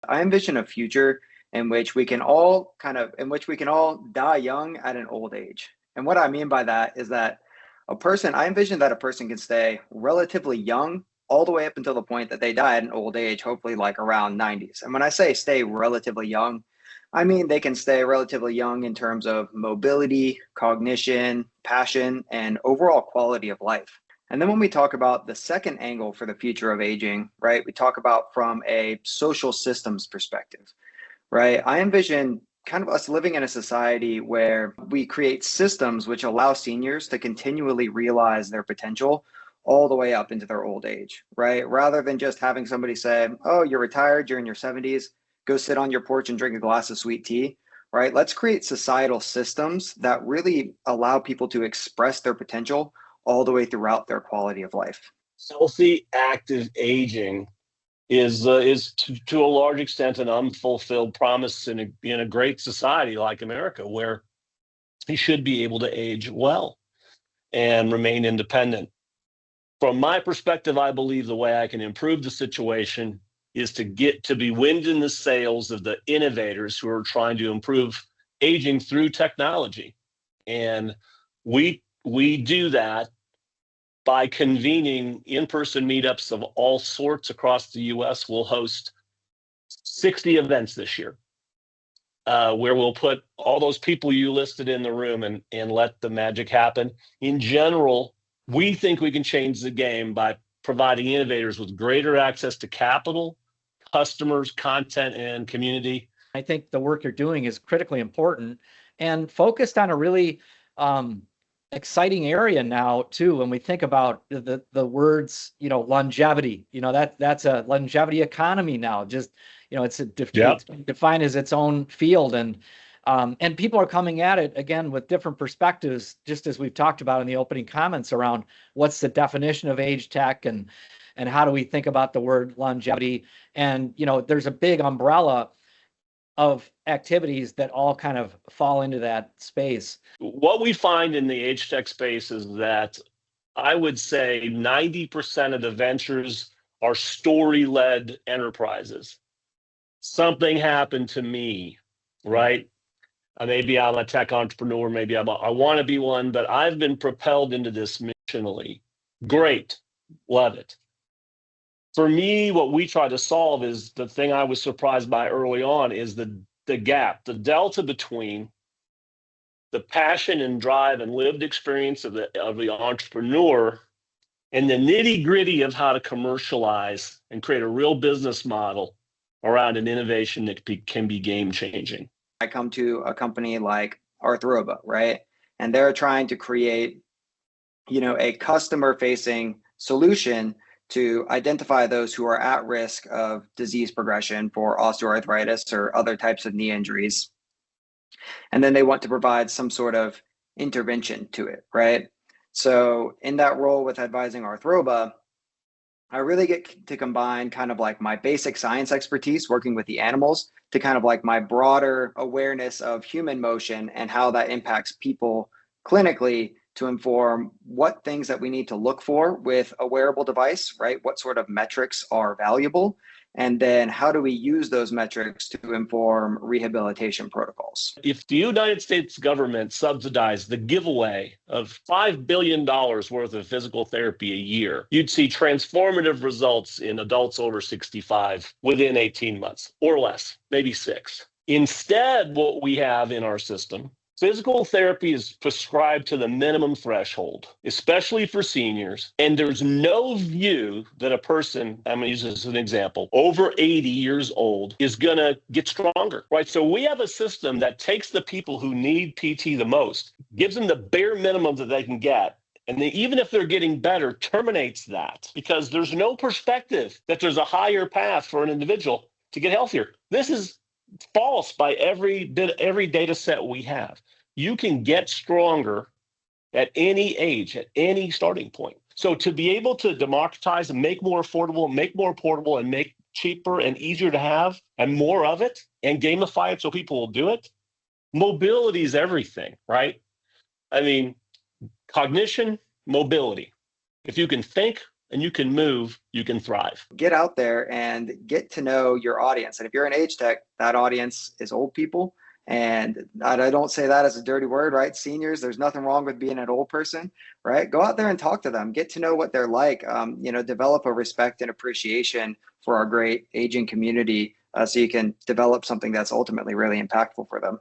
I envision a future in which we can all die young at an old age. And what I mean by that is that I envision that a person can stay relatively young all the way up until the point that they die at an old age, hopefully like around 90s. And when I say stay relatively young, I mean they can stay relatively young in terms of mobility, cognition, passion, and overall quality of life. And then when we talk about the second angle for the future of aging, right, we talk about from a social systems perspective, right? I envision kind of us living in a society where we create systems which allow seniors to continually realize their potential all the way up into their old age, right? Rather than just having somebody say, oh, you're retired, you're in your 70s, go sit on your porch and drink a glass of sweet tea, right? Let's create societal systems that really allow people to express their potential all the way throughout their quality of life. Healthy, active aging is to a large extent an unfulfilled promise in a great society like America, where you should be able to age well and remain independent. From my perspective, I believe the way I can improve the situation is to get to be wind in the sails of the innovators who are trying to improve aging through technology. And we do that by convening in-person meetups of all sorts across the US. We'll host 60 events this year, where we'll put all those people you listed in the room and let the magic happen. In general, we think we can change the game by providing innovators with greater access to capital, customers, content, and community. I think the work you're doing is critically important and focused on a really exciting area now too. When we think about the words, longevity, that's a longevity economy now. Just, it's defined as its own field, and people are coming at it again with different perspectives, just as we've talked about in the opening comments around what's the definition of age tech and how do we think about the word longevity. And, there's a big umbrella of activities that all kind of fall into that space. What we find in the age tech space is that I would say 90% of the ventures are story-led enterprises. Something happened to me, right? Maybe I'm a tech entrepreneur, maybe I want to be one, but I've been propelled into this missionally. Great, love it. For me, what we try to solve is the thing I was surprised by early on is the gap, the delta between the passion and drive and lived experience of the entrepreneur and the nitty gritty of how to commercialize and create a real business model around an innovation that can be game changing. I come to a company like Arthroba, right? And they're trying to create, a customer facing solution to identify those who are at risk of disease progression for osteoarthritis or other types of knee injuries. And then they want to provide some sort of intervention to it, right? So in that role with advising Arthroba, I really get to combine kind of like my basic science expertise working with the animals to kind of like my broader awareness of human motion and how that impacts people clinically to inform what things that we need to look for with a wearable device, right? What sort of metrics are valuable? And then how do we use those metrics to inform rehabilitation protocols? If the United States government subsidized the giveaway of $5 billion worth of physical therapy a year, you'd see transformative results in adults over 65 within 18 months or less, maybe 6. Instead, what we have in our system, physical therapy is prescribed to the minimum threshold, especially for seniors. And there's no view that a person, I'm going to use this as an example, over 80 years old is going to get stronger, right? So we have a system that takes the people who need PT the most, gives them the bare minimum that they can get. And then even if they're getting better, terminates that because there's no perspective that there's a higher path for an individual to get healthier. This is false by every data set we have. You can get stronger at any age, at any starting point. So to be able to democratize and make more affordable, make more portable, and make cheaper and easier to have, and more of it, and gamify it so people will do it, mobility is everything, right? I mean, cognition, mobility. If you can think, and you can move, you can thrive. Get out there and get to know your audience. And if you're in age tech, that audience is old people. And I don't say that as a dirty word, right? Seniors, there's nothing wrong with being an old person, right? Go out there and talk to them, get to know what they're like, develop a respect and appreciation for our great aging community so you can develop something that's ultimately really impactful for them.